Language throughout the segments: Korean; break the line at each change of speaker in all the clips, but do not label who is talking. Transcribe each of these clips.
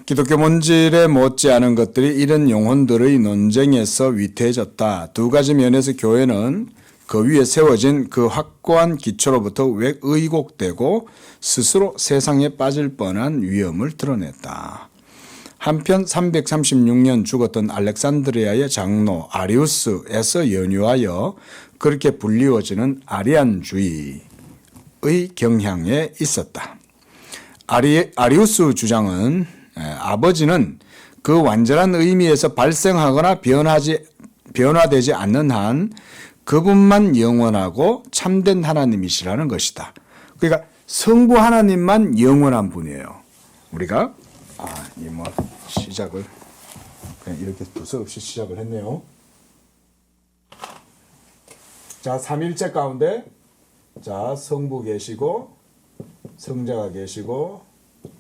기독교 본질에 못지않은 것들이 이런 영혼들의 논쟁에서 위태해졌다. 두 가지 면에서 교회는 그 위에 세워진 그 확고한 기초로부터 왜곡되고 스스로 세상에 빠질 뻔한 위험을 드러냈다. 한편 336년 죽었던 알렉산드리아의 장로 아리우스에서 연유하여 그렇게 불리워지는 아리안주의의 경향에 있었다. 아리우스 주장은 아버지는 그 완전한 의미에서 발생하거나 변화되지 않는 한 그분만 영원하고 참된 하나님이시라는 것이다. 그러니까 성부 하나님만 영원한 분이에요. 우리가 시작을 그냥 이렇게 두서없이 시작을 했네요. 자, 삼일체 가운데 성부 계시고 성자가 계시고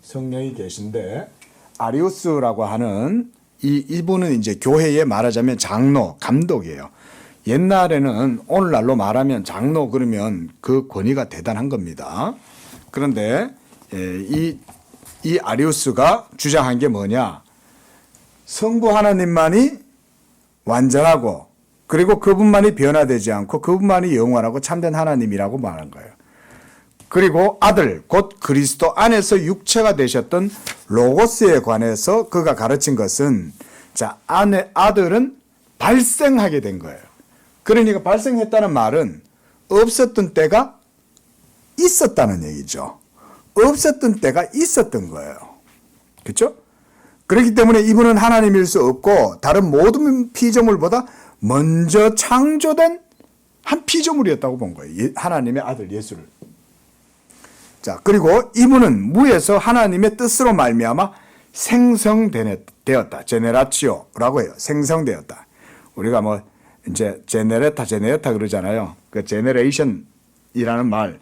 성령이 계신데 아리우스라고 하는 이분은 이제 교회에 말하자면 장로, 감독이에요. 옛날에는 오늘날로 말하면 장로 그러면 그 권위가 대단한 겁니다. 그런데 이 아리우스가 주장한 게 뭐냐? 성부 하나님만이 완전하고 그리고 그분만이 변화되지 않고 그분만이 영원하고 참된 하나님이라고 말한 거예요. 그리고 아들 곧 그리스도 안에서 육체가 되셨던 로고스에 관해서 그가 가르친 것은 아들은 발생하게 된 거예요. 그러니까 발생했다는 말은 없었던 때가 있었다는 얘기죠. 없었던 때가 있었던 거예요. 그렇죠? 그렇기 때문에 이분은 하나님일 수 없고 다른 모든 피조물보다 먼저 창조된 한 피조물이었다고 본 거예요. 하나님의 아들 예수를. 자, 그리고 이분은 무에서 하나님의 뜻으로 말미암아 생성되었다. 제네라치오라고 해요. 생성되었다. 우리가 이제 제네레타 그러잖아요. 그 제네레이션이라는 말,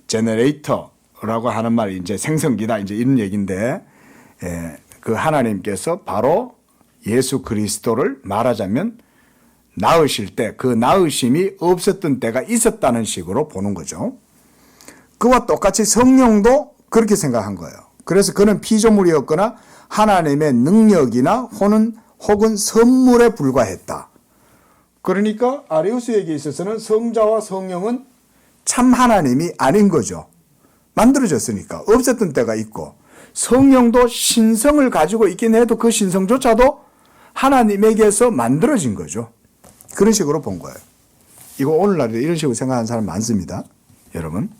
제네레이터라고 하는 말이 이제 생성기다. 이제 이런 얘기인데, 그 하나님께서 바로 예수 그리스도를 말하자면 낳으실 때 그 낳으심이 없었던 때가 있었다는 식으로 보는 거죠. 그와 똑같이 성령도 그렇게 생각한 거예요. 그래서 그는 피조물이었거나 하나님의 능력이나 혹은 선물에 불과했다. 그러니까 아리우스에게 있어서는 성자와 성령은 참 하나님이 아닌 거죠. 만들어졌으니까 없었던 때가 있고 성령도 신성을 가지고 있긴 해도 그 신성조차도 하나님에게서 만들어진 거죠. 그런 식으로 본 거예요. 이거 오늘날에 이런 식으로 생각하는 사람 많습니다. 여러분.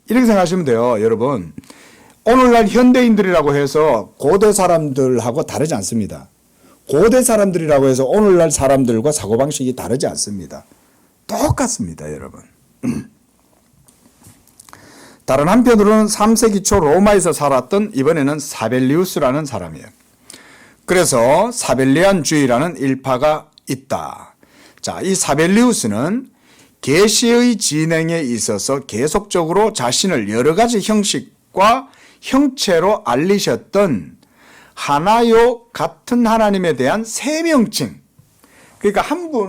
이렇게 생각하시면 돼요. 여러분. 오늘날 현대인들이라고 해서 고대 사람들하고 다르지 않습니다. 고대 사람들이라고 해서 오늘날 사람들과 사고방식이 다르지 않습니다. 똑같습니다. 여러분. 다른 한편으로는 3세기 초 로마에서 살았던 이번에는 사벨리우스라는 사람이에요. 그래서 사벨리안주의라는 일파가 있다. 자, 이 사벨리우스는 계시의 진행에 있어서 계속적으로 자신을 여러 가지 형식과 형체로 알리셨던 하나요 같은 하나님에 대한 세명칭. 그러니까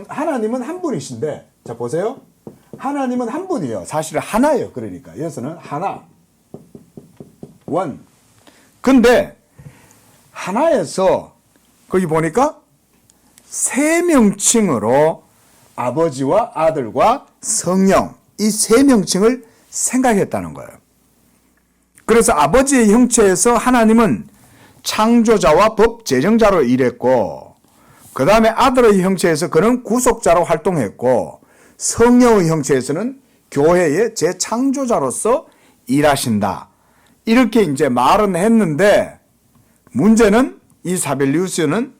하나님은 한 분이신데, 자, 보세요. 하나님은 한 분이에요. 사실은 하나예요. 그러니까. 여기서는 하나. 원. 근데, 하나에서, 거기 보니까 세명칭으로 아버지와 아들과 성령, 이 세명칭을 생각했다는 거예요. 그래서 아버지의 형체에서 하나님은 창조자와 법 제정자로 일했고, 그 다음에 아들의 형체에서 그는 구속자로 활동했고, 성령의 형체에서는 교회의 재창조자로서 일하신다. 이렇게 이제 말은 했는데, 문제는 이 사벨리우스는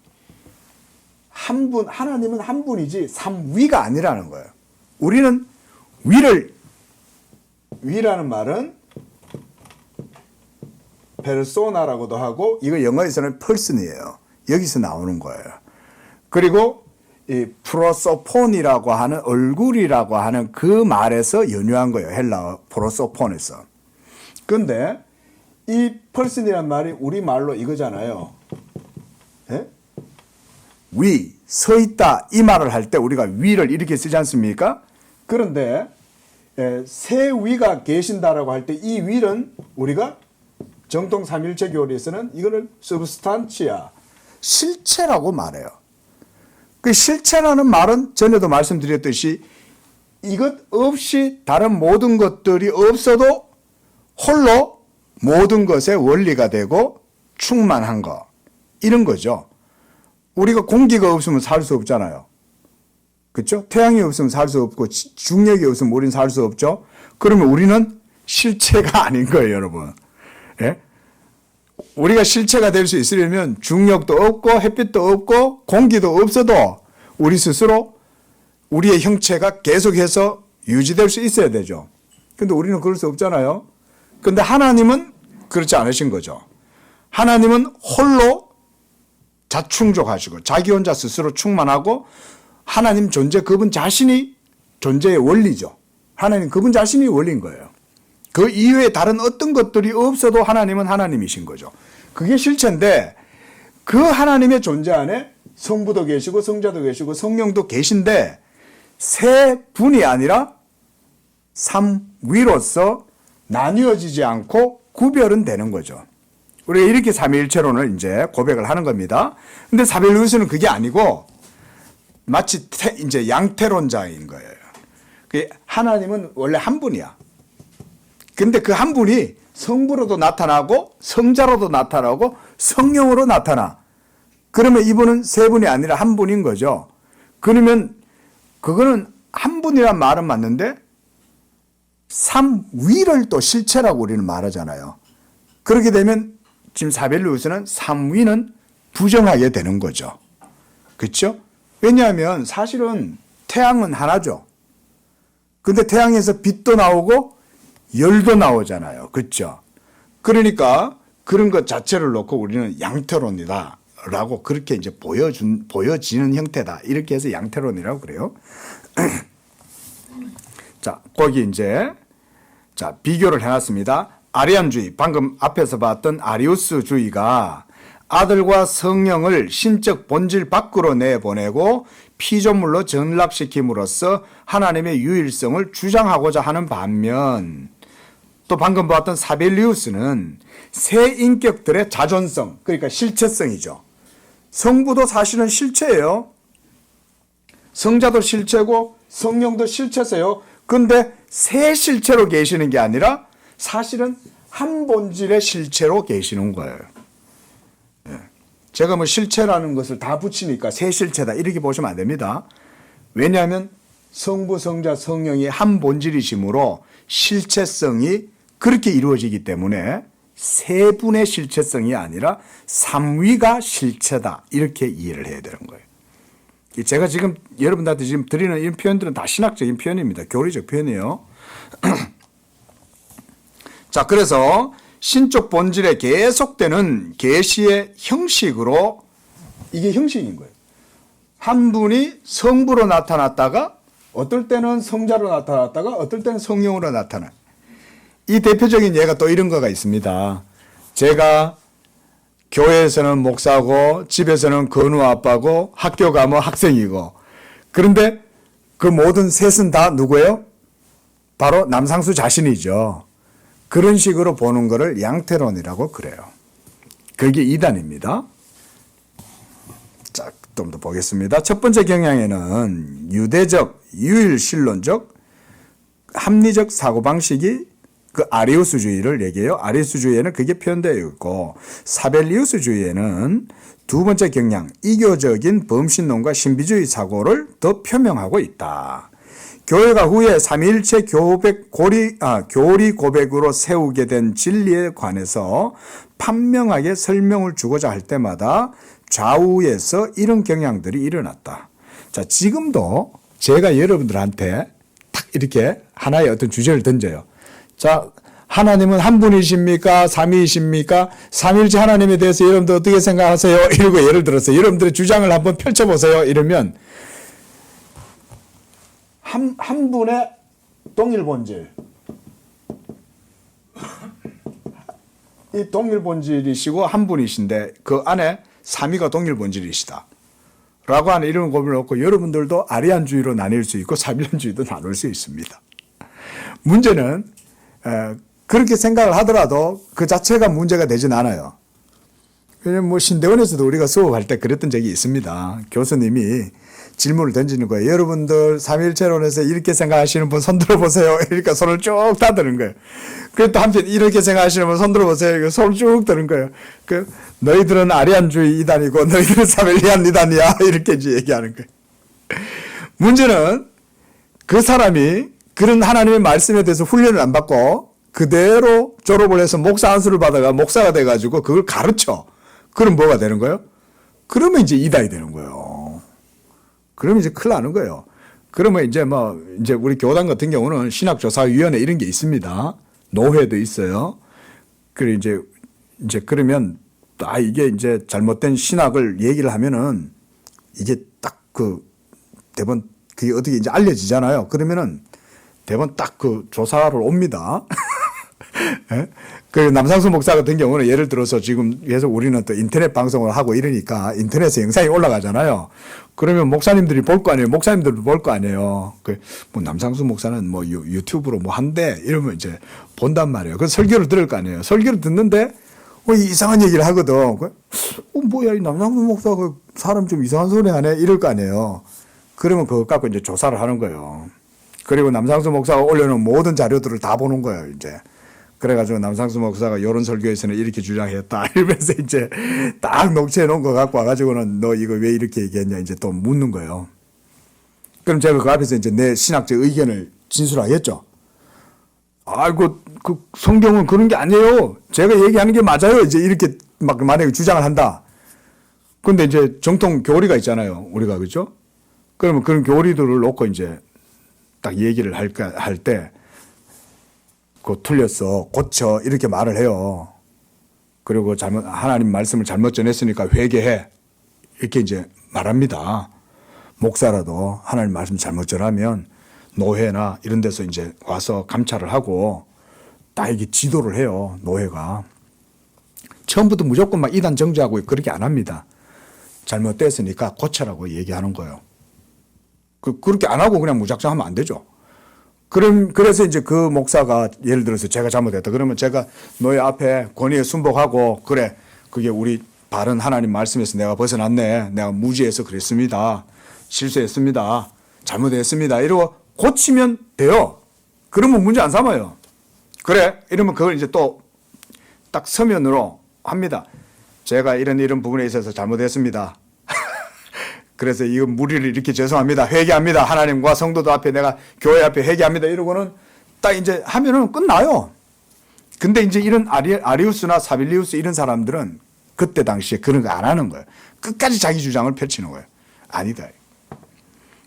하나님은 한 분이지 삼위가 아니라는 거예요. 우리는 위라는 말은 페르소나라고도 하고, 이거 영어에서는 펄슨이에요. 여기서 나오는 거예요. 그리고 이 프로소폰이라고 하는 얼굴이라고 하는 그 말에서 연유한 거예요. 헬라어 프로소폰에서. 근데 이 펄슨이란 말이 우리말로 이거잖아요. 예? 위, 서 있다 이 말을 할 때 우리가 위를 이렇게 쓰지 않습니까? 그런데 세 위가 계신다라고 할 때 이 위는 우리가 정통 삼일체 교리에서는 이거를 substantia, 실체라고 말해요. 그 실체라는 말은 전에도 말씀드렸듯이 이것 없이 다른 모든 것들이 없어도 홀로 모든 것의 원리가 되고 충만한 거, 이런 거죠. 우리가 공기가 없으면 살 수 없잖아요. 그렇죠? 태양이 없으면 살 수 없고 중력이 없으면 우리는 살 수 없죠. 그러면 우리는 실체가 아닌 거예요, 여러분. 예? 우리가 실체가 될 수 있으려면 중력도 없고 햇빛도 없고 공기도 없어도 우리 스스로 우리의 형체가 계속해서 유지될 수 있어야 되죠. 근데 우리는 그럴 수 없잖아요. 근데 하나님은 그렇지 않으신 거죠. 하나님은 홀로 자충족하시고 자기 혼자 스스로 충만하고 하나님 존재 그분 자신이 존재의 원리죠. 하나님 그분 자신이 원리인 거예요. 그 이외에 다른 어떤 것들이 없어도 하나님은 하나님이신 거죠. 그게 실체인데 그 하나님의 존재 안에 성부도 계시고 성자도 계시고 성령도 계신데 세 분이 아니라 삼위로서 나뉘어지지 않고 구별은 되는 거죠. 우리가 이렇게 삼위일체론을 이제 고백을 하는 겁니다. 근데 사벨루스는 그게 아니고 마치 이제 양태론자인 거예요. 하나님은 원래 한 분이야. 근데 그 한 분이 성부로도 나타나고 성자로도 나타나고 성령으로 나타나. 그러면 이분은 세 분이 아니라 한 분인 거죠. 그러면 그거는 한 분이란 말은 맞는데 삼위를 또 실체라고 우리는 말하잖아요. 그렇게 되면 지금 사벨루스는 삼위는 부정하게 되는 거죠. 그렇죠? 왜냐하면 사실은 태양은 하나죠. 근데 태양에서 빛도 나오고 열도 나오잖아요. 그렇죠? 그러니까 그런 것 자체를 놓고 우리는 양태론이다 라고 그렇게 이제 보여지는 형태다. 이렇게 해서 양태론이라고 그래요. 자, 거기 이제 자, 비교를 해놨습니다. 아리안주의, 방금 앞에서 봤던 아리우스주의가 아들과 성령을 신적 본질 밖으로 내보내고 피조물로 전락시킴으로써 하나님의 유일성을 주장하고자 하는 반면 또 방금 봤던 사벨리우스는 새 인격들의 자존성, 그러니까 실체성이죠. 성부도 사실은 실체예요. 성자도 실체고 성령도 실체세요. 근데 새 실체로 계시는 게 아니라 사실은 한 본질의 실체로 계시는 거예요. 제가 뭐 실체라는 것을 다 붙이니까 새 실체다 이렇게 보시면 안 됩니다. 왜냐하면 성부, 성자, 성령이 한 본질이시므로 실체성이 그렇게 이루어지기 때문에 세 분의 실체성이 아니라 삼위가 실체다 이렇게 이해를 해야 되는 거예요. 제가 지금 여러분들한테 지금 드리는 이런 표현들은 다 신학적인 표현입니다. 교리적 표현이에요. 자, 그래서 신적 본질에 계속되는 계시의 형식으로 이게 형식인 거예요. 한 분이 성부로 나타났다가 어떨 때는 성자로 나타났다가 어떨 때는 성령으로 나타나요. 이 대표적인 예가 또 이런 거가 있습니다. 제가 교회에서는 목사고 집에서는 건우 아빠고 학교 가면 학생이고 그런데 그 모든 셋은 다 누구예요? 바로 남상수 자신이죠. 그런 식으로 보는 것을 양태론이라고 그래요. 그게 이단입니다. 자, 좀 더 보겠습니다. 첫 번째 경향에는 유대적, 유일신론적, 합리적 사고방식이 그 아리우스주의를 얘기해요. 아리우스주의에는 그게 표현되어 있고 사벨리우스주의에는 두 번째 경향, 이교적인 범신론과 신비주의 사고를 더 표명하고 있다. 교회가 후에 삼위일체 교리 고백으로 세우게 된 진리에 관해서 판명하게 설명을 주고자 할 때마다 좌우에서 이런 경향들이 일어났다. 자, 지금도 제가 여러분들한테 딱 이렇게 하나의 어떤 주제를 던져요. 자, 하나님은 한 분이십니까? 삼위이십니까? 삼위일체 하나님에 대해서 여러분들 어떻게 생각하세요? 이러고 예를 들어서 여러분들의 주장을 한번 펼쳐보세요. 이러면 한 분의 동일 본질. 이 동일 본질이시고 한 분이신데 그 안에 삼위가 동일 본질이시다. 라고 하는 이런 고민을 놓고 여러분들도 아리안주의로 나뉠 수 있고 사빌론주의도 나눌 수 있습니다. 문제는 그렇게 생각을 하더라도 그 자체가 문제가 되진 않아요. 왜냐면 뭐 신대원에서도 우리가 수업할 때 그랬던 적이 있습니다. 교수님이 질문을 던지는 거예요. 여러분들 삼위일체론에서 이렇게 생각하시는 분 손 들어보세요. 그러니까 손을 쭉 다 드는 거예요. 그리고 또 한편 이렇게 생각하시는 분 손 들어보세요. 손을 쭉 드는 거예요. 너희들은 아리안주의 이단이고 너희들은 사벨리안 이단이야. 이렇게 이제 얘기하는 거예요. 문제는 그 사람이 그런 하나님의 말씀에 대해서 훈련을 안 받고 그대로 졸업을 해서 목사 안수를 받아가 목사가 돼가지고 그걸 가르쳐. 그럼 뭐가 되는 거예요? 그러면 이제 이단이 되는 거예요. 그러면 이제 큰일 나는 거예요. 그러면 이제 이제 우리 교단 같은 경우는 신학조사위원회 이런 게 있습니다. 노회도 있어요. 그래 이제 그러면 이게 이제 잘못된 신학을 얘기를 하면은 이게 딱 대번 그게 어떻게 이제 알려지잖아요. 그러면은 대번 딱 조사를 옵니다. 예? 그 남상수 목사 같은 경우는 예를 들어서 지금 계속 우리는 또 인터넷 방송을 하고 이러니까 인터넷에 영상이 올라가잖아요. 그러면 목사님들이 볼 거 아니에요. 목사님들도 볼 거 아니에요. 뭐 남상수 목사는 뭐 유튜브로 뭐 한대 이러면 이제 본단 말이에요. 그래서 설교를 들을 거 아니에요. 설교를 듣는데 이상한 얘기를 하거든. 뭐야 이 남상수 목사가 사람 좀 이상한 소리 하네 이럴 거 아니에요. 그러면 그거 갖고 이제 조사를 하는 거예요. 그리고 남상수 목사가 올려놓은 모든 자료들을 다 보는 거예요. 이제. 그래가지고 남상수 목사가 이런 설교에서는 이렇게 주장했다 이러면서 이제 딱 녹취해 놓은 거 갖고 와가지고는 너 이거 왜 이렇게 얘기했냐 이제 또 묻는 거예요. 그럼 제가 그 앞에서 이제 내 신학적 의견을 진술하겠죠. 그 성경은 그런 게 아니에요. 제가 얘기하는 게 맞아요. 이제 이렇게 만약에 주장을 한다. 근데 이제 정통 교리가 있잖아요. 우리가 그죠? 그러면 그런 교리들을 놓고 이제 딱 얘기를 할 때 틀렸어. 고쳐. 이렇게 말을 해요. 그리고 하나님 말씀을 잘못 전했으니까 회개해. 이렇게 이제 말합니다. 목사라도 하나님 말씀 잘못 전하면 노회나 이런 데서 이제 와서 감찰을 하고 딱 이게 지도를 해요. 노회가. 처음부터 무조건 이단 정죄하고 그렇게 안 합니다. 잘못됐으니까 고쳐라고 얘기하는 거예요. 그렇게 안 하고 그냥 무작정 하면 안 되죠. 그래서 이제 그 목사가 예를 들어서 제가 잘못했다. 그러면 제가 너희 앞에 권위에 순복하고 그래. 그게 우리 바른 하나님 말씀에서 내가 벗어났네. 내가 무지해서 그랬습니다. 실수했습니다. 잘못했습니다. 이러고 고치면 돼요. 그러면 문제 안 삼아요. 그래. 이러면 그걸 이제 또 딱 서면으로 합니다. 제가 이런 부분에 있어서 잘못했습니다. 그래서 이거 무리를 이렇게 죄송합니다. 회개합니다. 하나님과 성도들 앞에 내가 교회 앞에 회개합니다. 이러고는 딱 이제 하면은 끝나요. 근데 이제 이런 아리우스나 사빌리우스 이런 사람들은 그때 당시에 그런 거 안 하는 거예요. 끝까지 자기 주장을 펼치는 거예요. 아니다.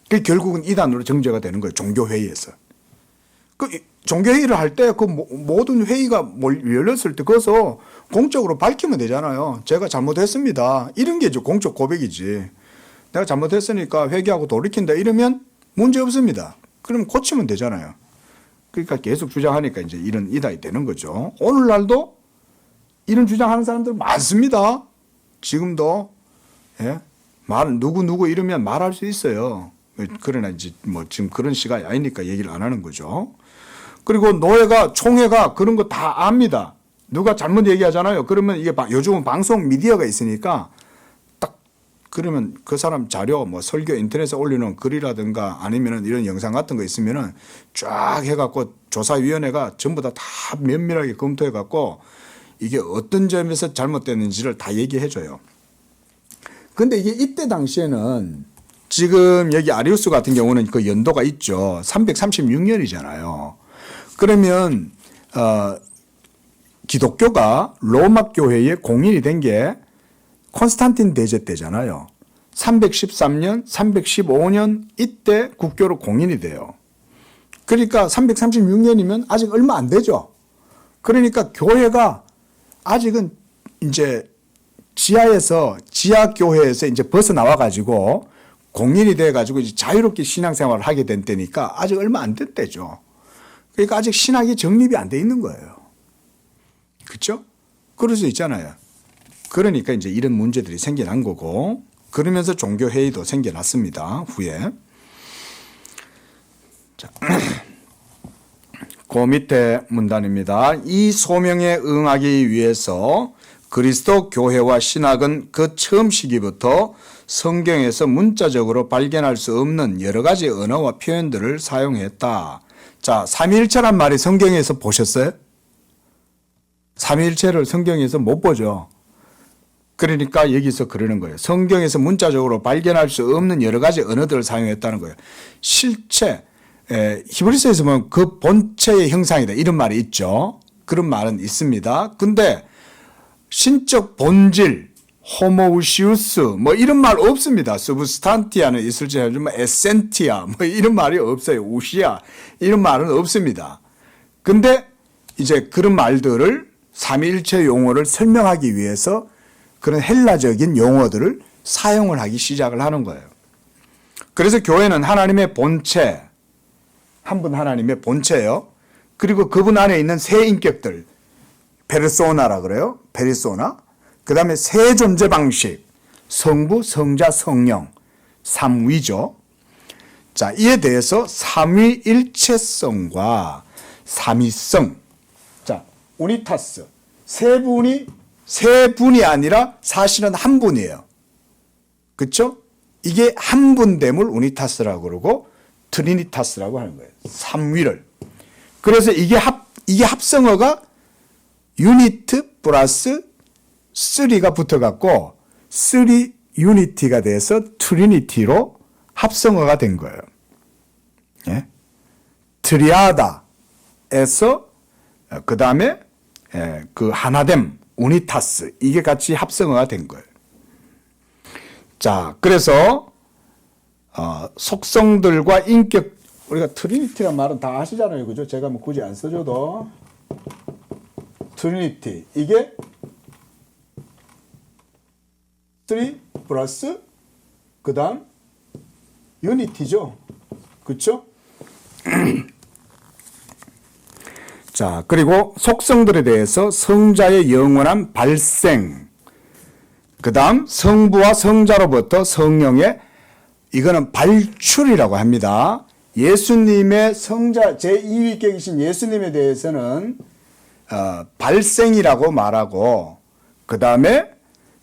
그 결국은 이단으로 정죄가 되는 거예요. 종교회의에서. 종교회의를 할 때 모든 회의가 열렸을 때 거기서 공적으로 밝히면 되잖아요. 제가 잘못했습니다. 이런 게 이제 공적 고백이지. 내가 잘못했으니까 회개하고 돌이킨다 이러면 문제 없습니다. 그러면 고치면 되잖아요. 그러니까 계속 주장하니까 이제 이런 이단이 되는 거죠. 오늘날도 이런 주장하는 사람들 많습니다. 지금도. 예? 누구 이러면 말할 수 있어요. 그러나 이제 지금 그런 시간이 아니니까 얘기를 안 하는 거죠. 그리고 총회가 그런 거 다 압니다. 누가 잘못 얘기하잖아요. 그러면 이게 요즘은 방송 미디어가 있으니까 그러면 그 사람 자료 설교 인터넷에 올리는 글이라든가 아니면은 이런 영상 같은 거 있으면은 쫙 해갖고 조사위원회가 전부 다 면밀하게 검토해갖고 이게 어떤 점에서 잘못됐는지를 다 얘기해줘요. 근데 이때 당시에는 지금 여기 아리우스 같은 경우는 그 연도가 있죠. 336년이잖아요. 그러면 기독교가 로마 교회의 공인이 된 게 콘스탄틴 대제 때잖아요. 313년, 315년 이때 국교로 공인이 돼요. 그러니까 336년이면 아직 얼마 안 되죠. 그러니까 교회가 아직은 이제 지하교회에서 이제 벗어나와 가지고 공인이 돼 가지고 이제 자유롭게 신앙생활을 하게 된 때니까 아직 얼마 안 된 때죠. 그러니까 아직 신학이 정립이 안 돼 있는 거예요. 그렇죠? 그럴 수 있잖아요. 그러니까 이제 이런 문제들이 생겨난 거고, 그러면서 종교회의도 생겨났습니다. 후에. 자, 그 밑에 문단입니다. 이 소명에 응하기 위해서 그리스도 교회와 신학은 그 처음 시기부터 성경에서 문자적으로 발견할 수 없는 여러 가지 언어와 표현들을 사용했다. 자, 삼위일체란 말이 성경에서 보셨어요? 삼위일체를 성경에서 못 보죠. 그러니까 여기서 그러는 거예요. 성경에서 문자적으로 발견할 수 없는 여러 가지 언어들을 사용했다는 거예요. 실체, 히브리서에서 보면 그 본체의 형상이다 이런 말이 있죠. 그런 말은 있습니다. 근데 신적 본질, 호모우시우스 뭐 이런 말 없습니다. 스브스탄티아는 있을지 모르지만 에센티아 뭐 이런 말이 없어요. 우시아 이런 말은 없습니다. 근데 이제 그런 말들을 삼위일체 용어를 설명하기 위해서 그런 헬라적인 용어들을 사용을 하기 시작을 하는 거예요. 그래서 교회는 하나님의 본체, 한 분 하나님의 본체예요. 그리고 그분 안에 있는 세 인격들, 페르소나라 그래요. 페르소나. 그 다음에 세 존재 방식, 성부, 성자, 성령, 삼위죠. 자, 이에 대해서 삼위일체성과 삼위성, 자, 우니타스, 세 분이 아니라 사실은 한 분이에요. 그렇죠? 이게 한 분됨을 우니타스라고 그러고 트리니타스라고 하는 거예요. 삼위를. 그래서 이게 합성어가 유니트 플러스 3가 붙어갖고 3 유니티가 돼서 트리니티로 합성어가 된 거예요. 예? 트리아다에서 그 다음에 그 하나됨 우니타스 이게 같이 합성어가 된 거예요. 자, 그래서 속성들과 인격 우리가 트리니티란 말은 다 아시잖아요, 그죠? 제가 뭐 굳이 안 써줘도 트리니티 이게 3 플러스 그 다음 유니티죠, 그렇죠? 자, 그리고 속성들에 대해서 성자의 영원한 발생, 그 다음 성부와 성자로부터 성령의 이거는 발출이라고 합니다. 예수님의 성자 제2위격이신 예수님에 대해서는 발생이라고 말하고 그 다음에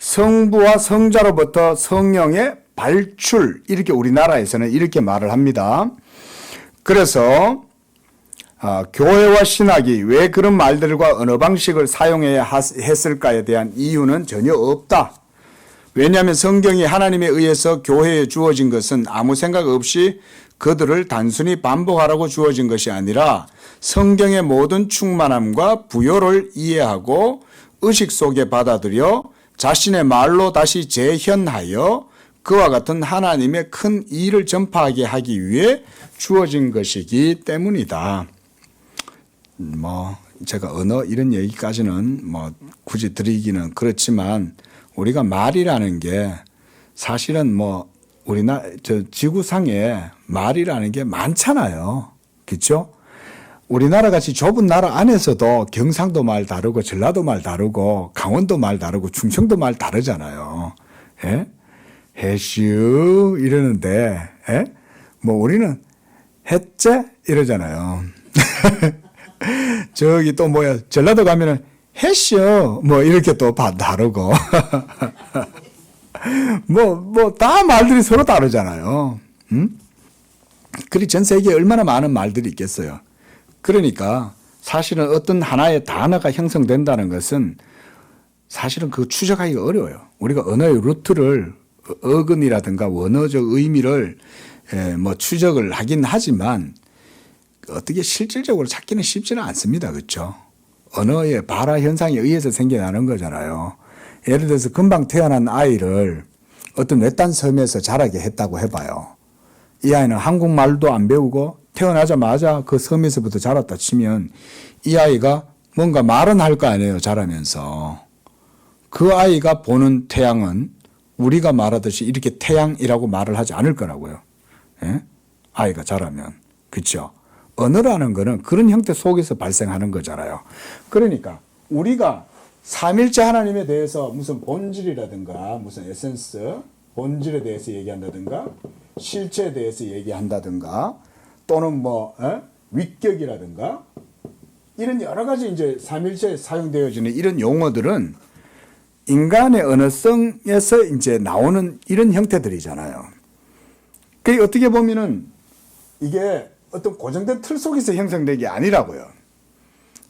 성부와 성자로부터 성령의 발출 이렇게 우리나라에서는 이렇게 말을 합니다. 그래서 교회와 신학이 왜 그런 말들과 언어 방식을 사용해야 했을까에 대한 이유는 전혀 없다. 왜냐하면 성경이 하나님에 의해서 교회에 주어진 것은 아무 생각 없이 그들을 단순히 반복하라고 주어진 것이 아니라 성경의 모든 충만함과 부요를 이해하고 의식 속에 받아들여 자신의 말로 다시 재현하여 그와 같은 하나님의 큰 일을 전파하게 하기 위해 주어진 것이기 때문이다. 뭐 제가 언어 이런 얘기까지는 뭐 굳이 드리기는 그렇지만 우리가 말이라는 게 사실은 뭐 지구상에 말이라는 게 많잖아요. 그렇죠? 우리나라 같이 좁은 나라 안에서도 경상도 말 다르고 전라도 말 다르고 강원도 말 다르고 충청도 말 다르잖아요. 예? 해슈 이러는데 예? 뭐 우리는 했제 이러잖아요. 저기 또 뭐야 전라도 가면은 해쇼 뭐 이렇게 또 다르고 뭐 다 말들이 서로 다르잖아요. 그리 전 세계에 얼마나 많은 말들이 있겠어요. 그러니까 사실은 어떤 하나의 단어가 형성된다는 것은 사실은 그 추적하기가 어려워요. 우리가 언어의 루트를 어근이라든가 원어적 의미를 뭐 추적을 하긴 하지만 어떻게 실질적으로 찾기는 쉽지는 않습니다. 그렇죠? 언어의 발화 현상에 의해서 생겨나는 거잖아요. 예를 들어서 금방 태어난 아이를 어떤 외딴 섬에서 자라게 했다고 해봐요. 이 아이는 한국말도 안 배우고 태어나자마자 그 섬에서부터 자랐다 치면 이 아이가 뭔가 말은 할 거 아니에요. 자라면서. 그 아이가 보는 태양은 우리가 말하듯이 이렇게 태양이라고 말을 하지 않을 거라고요. 예? 아이가 자라면. 그렇죠? 언어라는 거는 그런 형태 속에서 발생하는 거잖아요. 그러니까 우리가 삼일체 하나님에 대해서 무슨 본질이라든가 무슨 에센스, 본질에 대해서 얘기한다든가 실체에 대해서 얘기한다든가 또는 뭐 위격이라든가 이런 여러 가지 이제 삼일체에 사용되어지는 이런 용어들은 인간의 언어성에서 이제 나오는 이런 형태들이잖아요. 그 어떻게 보면은 이게 어떤 고정된 틀 속에서 형성된 게 아니라고요.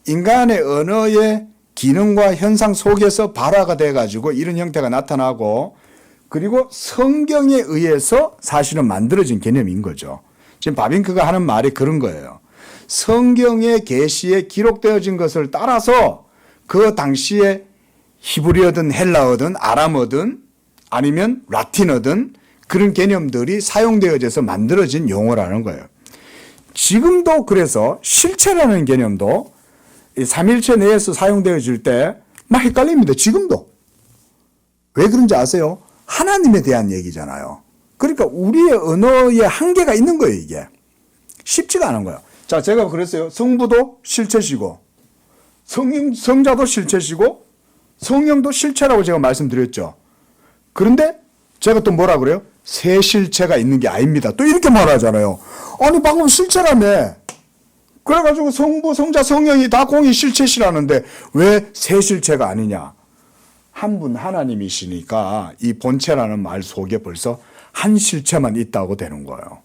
인간의 언어의 기능과 현상 속에서 발화가 돼가지고 이런 형태가 나타나고, 그리고 성경에 의해서 사실은 만들어진 개념인 거죠. 지금 바빙크가 하는 말이 그런 거예요. 성경의 계시에 기록되어진 것을 따라서 그 당시에 히브리어든 헬라어든 아람어든 아니면 라틴어든 그런 개념들이 사용되어져서 만들어진 용어라는 거예요. 지금도 그래서 실체라는 개념도 이 삼일체 내에서 사용되어질 때 막 헷갈립니다. 지금도. 왜 그런지 아세요? 하나님에 대한 얘기잖아요. 그러니까 우리의 언어에 한계가 있는 거예요, 이게. 쉽지가 않은 거예요. 자, 제가 그랬어요. 성부도 실체시고, 성자도 실체시고, 성령도 실체라고 제가 말씀드렸죠. 그런데 제가 또 뭐라 그래요? 새 실체가 있는 게 아닙니다. 또 이렇게 말하잖아요. 아니, 방금 실체라며. 그래가지고 성부, 성자, 성령이 다 공이 실체시라는데 왜 새 실체가 아니냐? 한 분 하나님이시니까 이 본체라는 말 속에 벌써 한 실체만 있다고 되는 거예요.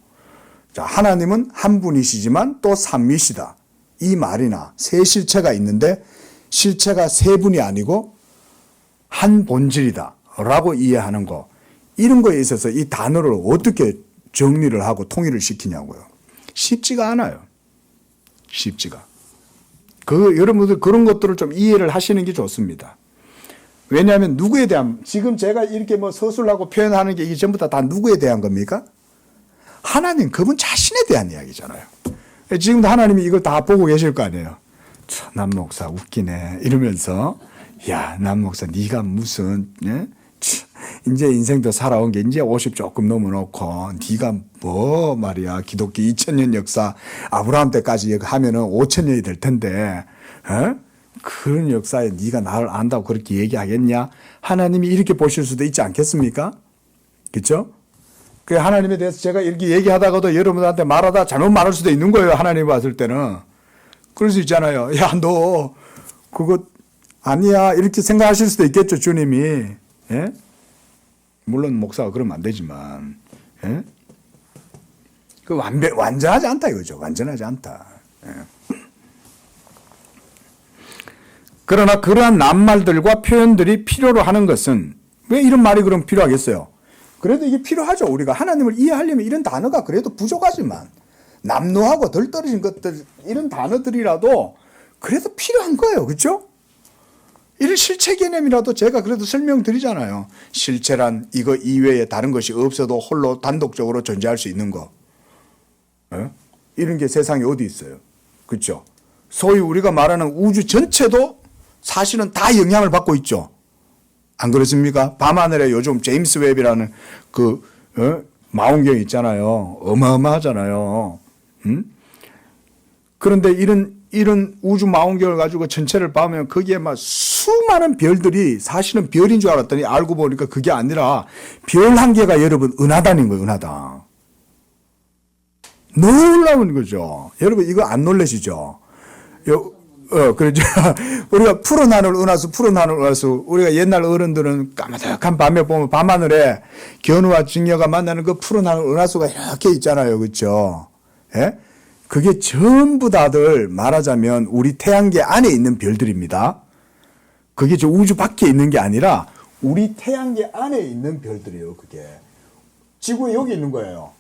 자, 하나님은 한 분이시지만 또 삼위시다. 이 말이나 새 실체가 있는데 실체가 세 분이 아니고 한 본질이다 라고 이해하는 거, 이런 거에 있어서 이 단어를 어떻게 정리를 하고 통일을 시키냐고요. 쉽지가 않아요. 쉽지가. 여러분들 그런 것들을 좀 이해를 하시는 게 좋습니다. 왜냐하면 누구에 대한, 지금 제가 이렇게 뭐 서술하고 표현하는 게 이게 전부 다 누구에 대한 겁니까? 하나님, 그분 자신에 대한 이야기잖아요. 지금도 하나님이 이걸 다 보고 계실 거 아니에요. 참, 남 목사 웃기네 이러면서, 야, 남 목사 네가 무슨, 예? 이제 인생도 살아온 게 이제 50 조금 넘어놓고 네가 뭐 말이야, 기독교 2000년 역사 아브라함 때까지 하면은 5000년이 될 텐데, 어? 그런 역사에 네가 나를 안다고 그렇게 얘기하겠냐? 하나님이 이렇게 보실 수도 있지 않겠습니까? 그렇죠? 그 하나님에 대해서 제가 이렇게 얘기하다가도 여러분들한테 말하다 잘못 말할 수도 있는 거예요. 하나님 봤을 때는 그럴 수 있잖아요. 야, 너 그거 아니야 이렇게 생각하실 수도 있겠죠, 주님이. 예? 물론 목사가 그러면 안 되지만, 예? 그 완전하지 않다 이거죠. 완전하지 않다. 예. 그러나 그러한 낱말들과 표현들이 필요로 하는 것은, 왜 이런 말이 그럼 필요하겠어요? 그래도 이게 필요하죠. 우리가 하나님을 이해하려면 이런 단어가 그래도 부족하지만, 남노하고 덜 떨어진 것들, 이런 단어들이라도 그래도 필요한 거예요. 그렇죠? 이런 실체 개념이라도 제가 그래도 설명드리잖아요. 실체란 이거 이외에 다른 것이 없어도 홀로 단독적으로 존재할 수 있는 거. 에? 이런 게 세상에 어디 있어요. 그렇죠? 소위 우리가 말하는 우주 전체도 사실은 다 영향을 받고 있죠. 안 그렇습니까? 밤하늘에 요즘 제임스 웹이라는 그 망원경 있잖아요. 어마어마하잖아요. 그런데 이런 우주 망원경을 가지고 전체를 보면 거기에 막 수많은 별들이 사실은 별인 줄 알았더니 알고 보니까 그게 아니라 별 한 개가 여러분 은하단인 거예요. 은하단. 놀라운 거죠. 여러분 이거 안 놀라시죠? 그렇죠. 우리가 푸른 하늘 은하수, 푸른 하늘 은하수. 우리가 옛날 어른들은 까마득한 밤에 보면 밤하늘에 견우와 직녀가 만나는 그 푸른 하늘 은하수가 이렇게 있잖아요. 그렇죠? 예? 그게 전부 다들 말하자면 우리 태양계 안에 있는 별들입니다. 그게 저 우주 밖에 있는 게 아니라 우리 태양계 안에 있는 별들이에요. 그게. 지구에 여기 있는 거예요.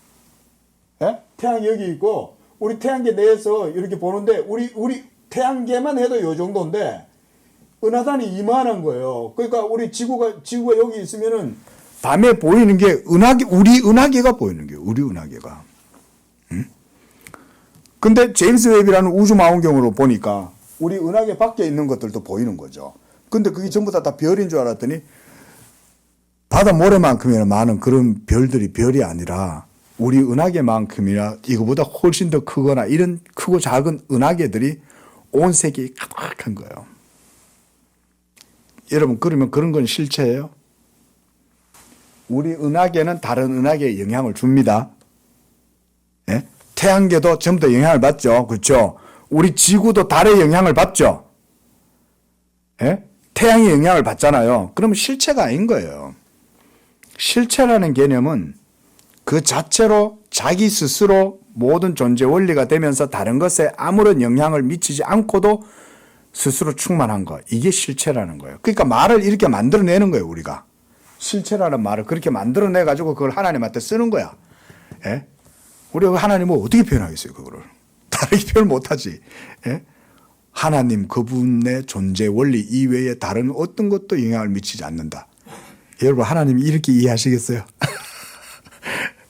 예? 태양이 여기 있고 우리 태양계 내에서 이렇게 보는데 우리 태양계만 해도 요 정도인데 은하단이 이만한 거예요. 그러니까 우리 지구가 여기 있으면은 밤에 보이는 게 우리 은하계가 보이는 거예요. 우리 은하계가. 근데 제임스 웹이라는 우주 망원경으로 보니까 우리 은하계 밖에 있는 것들도 보이는 거죠. 근데 그게 전부 다 별인 줄 알았더니 바다 모래만큼이나 많은 그런 별들이 별이 아니라 우리 은하계만큼이나 이거보다 훨씬 더 크거나 이런 크고 작은 은하계들이 온 세계에 가득한 거예요. 여러분 그러면 그런 건 실체예요? 우리 은하계는 다른 은하계에 영향을 줍니다. 예? 태양계도 전부 다 영향을 받죠. 그렇죠? 우리 지구도 달의 영향을 받죠. 예? 태양의 영향을 받잖아요. 그러면 실체가 아닌 거예요. 실체라는 개념은 그 자체로 자기 스스로 모든 존재 원리가 되면서 다른 것에 아무런 영향을 미치지 않고도 스스로 충만한 거. 이게 실체라는 거예요. 그러니까 말을 이렇게 만들어내는 거예요, 우리가. 실체라는 말을 그렇게 만들어내가지고 그걸 하나님한테 쓰는 거야. 예? 우리가 하나님을 어떻게 표현하겠어요, 그거를. 다르게 표현 못하지. 예? 하나님 그분의 존재 원리 이외에 다른 어떤 것도 영향을 미치지 않는다. 여러분, 하나님이 이렇게 이해하시겠어요?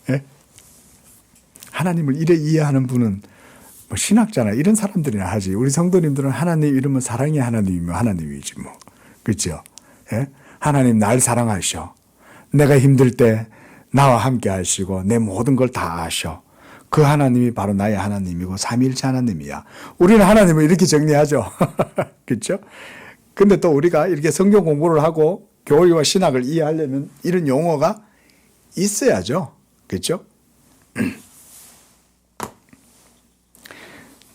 예? 하나님을 이래 이해하는 분은 뭐 신학자나 이런 사람들이나 하지. 우리 성도님들은 하나님 이러면 사랑의 하나님이면 하나님이지 뭐. 그렇죠? 예? 하나님 날 사랑하셔. 내가 힘들 때 나와 함께 하시고 내 모든 걸 다 아셔. 그 하나님이 바로 나의 하나님이고 삼위일체 하나님이야. 우리는 하나님을 이렇게 정리하죠. 그렇죠? 근데 또 우리가 이렇게 성경 공부를 하고 교리와 신학을 이해하려면 이런 용어가 있어야죠. 그렇죠?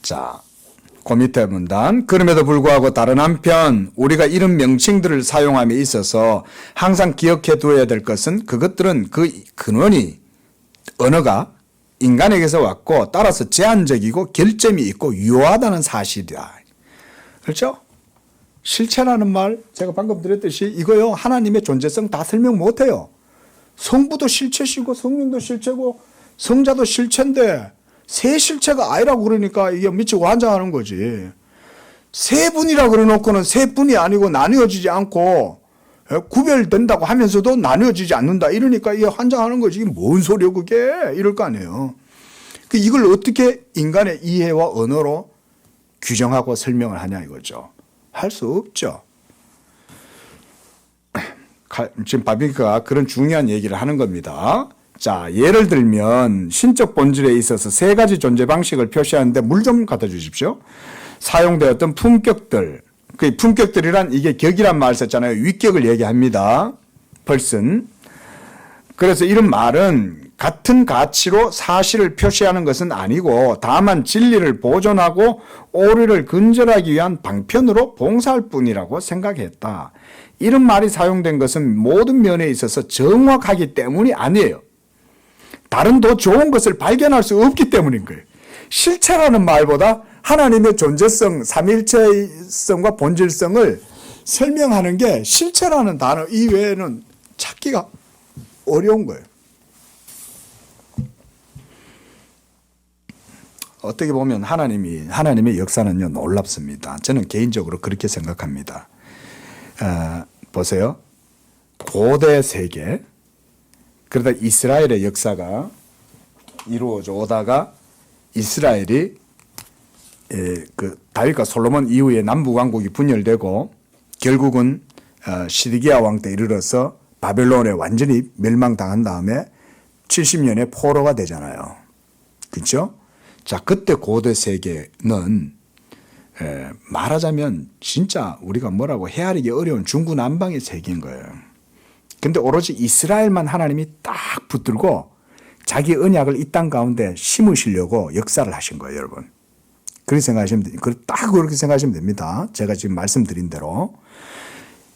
자, 그 밑에 문단. 그럼에도 불구하고 다른 한편 우리가 이런 명칭들을 사용함에 있어서 항상 기억해 두어야 될 것은 그것들은 그 근원이 언어가 인간에게서 왔고 따라서 제한적이고 결점이 있고 유효하다는 사실이다. 그렇죠? 실체라는 말 제가 방금 드렸듯이 이거요 하나님의 존재성 다 설명 못해요. 성부도 실체시고 성령도 실체고 성자도 실체인데 세 실체가 아니라고 그러니까 이게 미치고 환장하는 거지. 세 분이라 그래놓고는 세 분이 아니고 나뉘어지지 않고 구별된다고 하면서도 나뉘어지지 않는다. 이러니까 이게 환장하는 거지. 이게 뭔 소리야 그게. 이럴 거 아니에요. 이걸 어떻게 인간의 이해와 언어로 규정하고 설명을 하냐 이거죠. 할 수 없죠. 지금 바비크가 그런 중요한 얘기를 하는 겁니다. 자, 예를 들면 신적 본질에 있어서 세 가지 존재 방식을 표시하는데 물 좀 갖다 주십시오. 사용되었던 품격들. 그 품격들이란 이게 격이란 말 썼잖아요. 위격을 얘기합니다. person. 그래서 이런 말은 같은 가치로 사실을 표시하는 것은 아니고 다만 진리를 보존하고 오류를 근절하기 위한 방편으로 봉사할 뿐이라고 생각했다. 이런 말이 사용된 것은 모든 면에 있어서 정확하기 때문이 아니에요. 다른 더 좋은 것을 발견할 수 없기 때문인 거예요. 실체라는 말보다 하나님의 존재성, 삼일체성과 본질성을 설명하는 게 실체라는 단어 이외에는 찾기가 어려운 거예요. 어떻게 보면 하나님의 역사는요, 놀랍습니다. 저는 개인적으로 그렇게 생각합니다. 보세요. 고대 세계, 그러다 이스라엘의 역사가 이루어져 오다가 이스라엘이 그 다윗과 솔로몬 이후에 남북왕국이 분열되고 결국은 시드기야 왕 때 이르러서 바벨론에 완전히 멸망당한 다음에 70년의 포로가 되잖아요. 그렇죠? 자, 그때 고대 세계는 말하자면 진짜 우리가 뭐라고 헤아리기 어려운 중구난방의 세계인 거예요. 근데 오로지 이스라엘만 하나님이 딱 붙들고 자기 언약을 이 땅 가운데 심으시려고 역사를 하신 거예요, 여러분. 그렇게 생각하시면 딱 그렇게 생각하시면 됩니다. 제가 지금 말씀드린 대로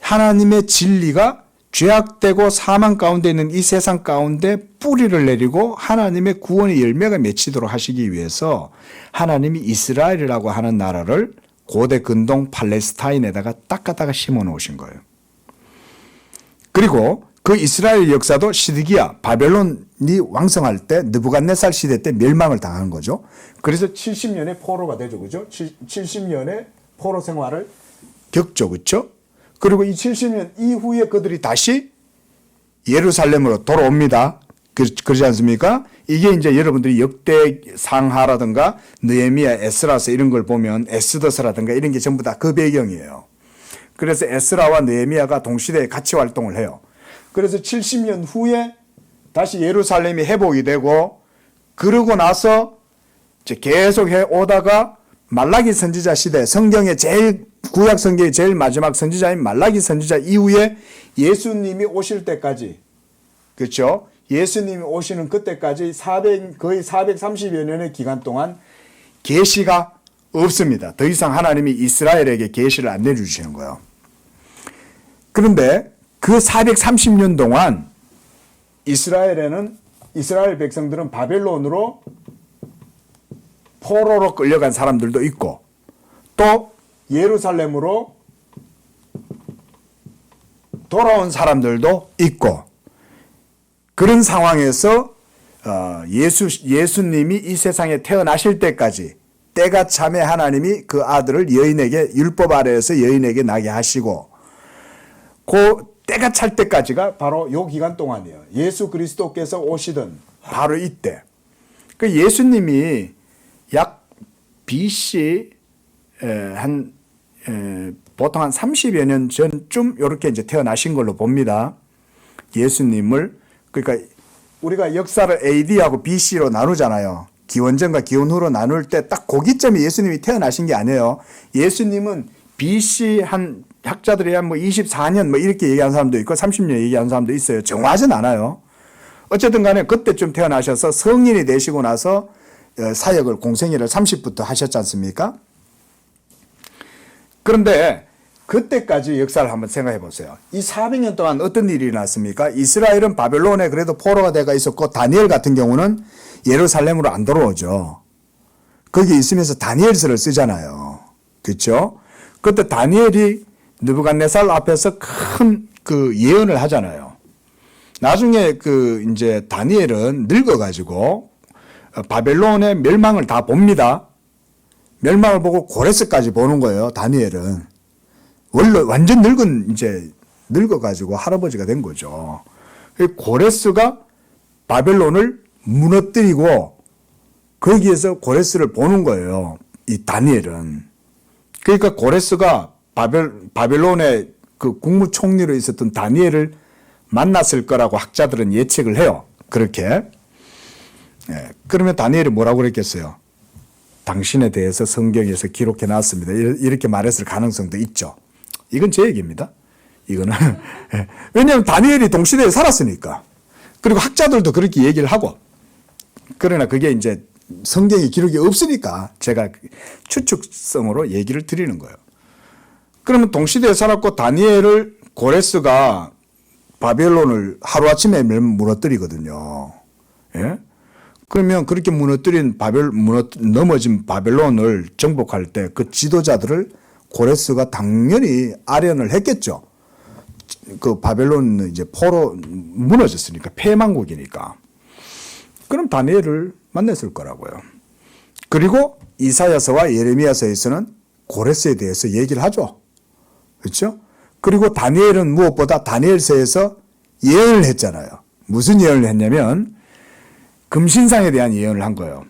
하나님의 진리가 죄악되고 사망 가운데 있는 이 세상 가운데 뿌리를 내리고 하나님의 구원의 열매가 맺히도록 하시기 위해서 하나님이 이스라엘이라고 하는 나라를 고대 근동 팔레스타인에다가 딱 갖다가 심어 놓으신 거예요. 그리고 그 이스라엘 역사도 시드기야 바벨론이 왕성할 때 느부갓네살 시대 때 멸망을 당하는 거죠. 그래서 70년의 포로가 되죠. 그죠? 70년의 포로 생활을 겪죠. 그렇죠? 그리고 이 70년 이후에 그들이 다시 예루살렘으로 돌아옵니다. 그러지 않습니까? 이게 이제 여러분들이 역대상하라든가 느헤미야, 에스라서 이런 걸 보면 에스더서라든가 이런 게 전부 다 그 배경이에요. 그래서 에스라와 느헤미야가 동시대에 같이 활동을 해요. 그래서 70년 후에 다시 예루살렘이 회복이 되고 그러고 나서 이제 계속 해 오다가 말라기 선지자 시대, 성경의 제일 구약 성경의 제일 마지막 선지자인 말라기 선지자 이후에 예수님이 오실 때까지, 그렇죠? 예수님이 오시는 그때까지 거의 430여 년의 기간 동안 계시가 없습니다. 더 이상 하나님이 이스라엘에게 계시를 안 내주시는 거예요. 그런데 그 430년 동안 이스라엘 백성들은 바벨론으로 포로로 끌려간 사람들도 있고 또 예루살렘으로 돌아온 사람들도 있고 그런 상황에서 예수님이 이 세상에 태어나실 때까지 때가 참에 하나님이 그 아들을 여인에게 율법 아래에서 여인에게 나게 하시고 그 때가 찰 때까지가 바로 요 기간 동안이에요. 예수 그리스도께서 오시던 바로 이때. 그 예수님이 약 BC 보통 한 30여 년 전쯤 이렇게 이제 태어나신 걸로 봅니다. 예수님을 그러니까 우리가 역사를 AD하고 BC로 나누잖아요. 기원전과 기원후로 나눌 때 딱 거기점에 예수님이 태어나신 게 아니에요. 예수님은 BC 한 학자들이 한 뭐 24년 뭐 이렇게 얘기하는 사람도 있고 30년 얘기하는 사람도 있어요. 정확하진 않아요. 어쨌든 간에 그때쯤 태어나셔서 성인이 되시고 나서 사역을 공생애를 30부터 하셨지 않습니까? 그런데 그때까지 역사를 한번 생각해 보세요. 이 400년 동안 어떤 일이 일어났습니까? 이스라엘은 바벨론에 그래도 포로가 돼가 있었고 다니엘 같은 경우는 예루살렘으로 안 들어오죠. 거기 있으면서 다니엘서를 쓰잖아요. 그렇죠? 그때 다니엘이 느부갓네살 앞에서 큰 그 예언을 하잖아요. 나중에 그 이제 다니엘은 늙어가지고 바벨론의 멸망을 다 봅니다. 멸망을 보고 고레스까지 보는 거예요. 다니엘은 원래 완전 늙어가지고 할아버지가 된 거죠. 고레스가 바벨론을 무너뜨리고 거기에서 고레스를 보는 거예요. 이 다니엘은. 그러니까 고레스가 바벨론의 그 국무총리로 있었던 다니엘을 만났을 거라고 학자들은 예측을 해요. 그렇게. 그러면 다니엘이 뭐라고 그랬겠어요? 당신에 대해서 성경에서 기록해 놨습니다. 이렇게 말했을 가능성도 있죠. 이건 제 얘기입니다. 이거는. 왜냐하면 다니엘이 동시대에 살았으니까. 그리고 학자들도 그렇게 얘기를 하고. 그러나 그게 이제 성경에 기록이 없으니까 제가 추측성으로 얘기를 드리는 거예요. 그러면 동시대에 살았고 다니엘을 고레스가 바벨론을 하루아침에 무너뜨리거든요. 예? 그러면 그렇게 넘어진 바벨론을 정복할 때 그 지도자들을 고레스가 당연히 아련을 했겠죠. 그 바벨론은 이제 포로 무너졌으니까 패망국이니까. 그럼 다니엘을 만났을 거라고요. 그리고 이사야서와 예레미야서에서는 고레스에 대해서 얘기를 하죠. 그렇죠? 그리고 다니엘은 무엇보다 다니엘서에서 예언을 했잖아요. 무슨 예언을 했냐면 금신상에 대한 예언을 한 거예요.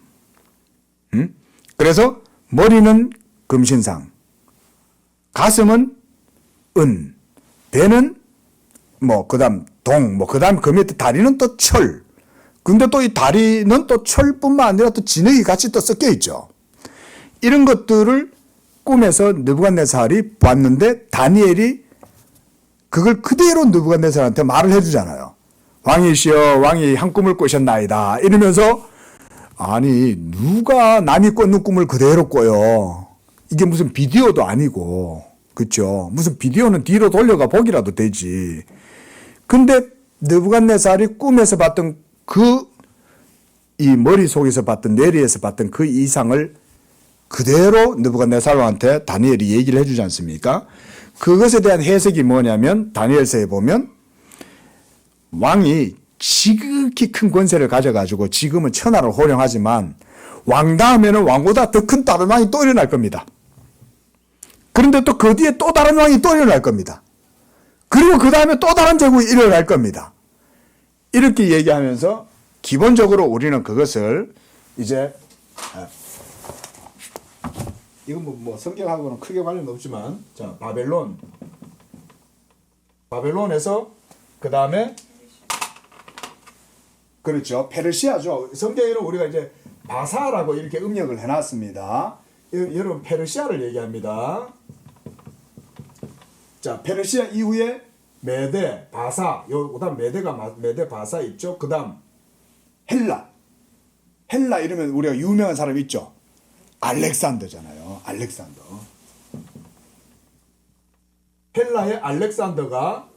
그래서 머리는 금신상, 가슴은 은, 배는 그다음 동, 그다음 그 밑에 다리는 또 철. 근데 또 이 다리는 또 철뿐만 아니라 또 진흙이 같이 또 섞여 있죠. 이런 것들을 꿈에서 느부갓네살이 봤는데 다니엘이 그걸 그대로 느부갓네살한테 말을 해주잖아요. 왕이시여, 왕이 한 꿈을 꾸셨나이다. 이러면서 아니 누가 남이 꿨는 꿈을 그대로 꿔요. 이게 무슨 비디오도 아니고, 그렇죠? 무슨 비디오는 뒤로 돌려가 보기라도 되지. 근데 느부갓네살이 꿈에서 봤던 이 머릿속에서 봤던, 뇌리에서 봤던 그 이상을 그대로 느부갓네살 왕한테 다니엘이 얘기를 해주지 않습니까? 그것에 대한 해석이 뭐냐면 다니엘서에 보면 왕이 지극히 큰 권세를 가져가지고 지금은 천하를 호령하지만 왕 다음에는 왕보다 더 큰 다른 왕이 또 일어날 겁니다. 그런데 또 그 뒤에 또 다른 왕이 또 일어날 겁니다. 그리고 그 다음에 또 다른 제국이 일어날 겁니다. 이렇게 얘기하면서 기본적으로 우리는 그것을 이제 이건 뭐 성경하고는 크게 관련 없지만 자 바벨론에서 그 다음에 그렇죠, 페르시아죠. 성경에는 우리가 이제 바사라고 이렇게 음력을 해놨습니다. 여러분 페르시아를 얘기합니다. 자, 페르시아 이후에 메데, 바사, 그다음 메데, 바사 있죠. 그다음 헬라 이러면 우리가 유명한 사람 있죠. 알렉산더잖아요. 알렉산더. 헬라의 알렉산더가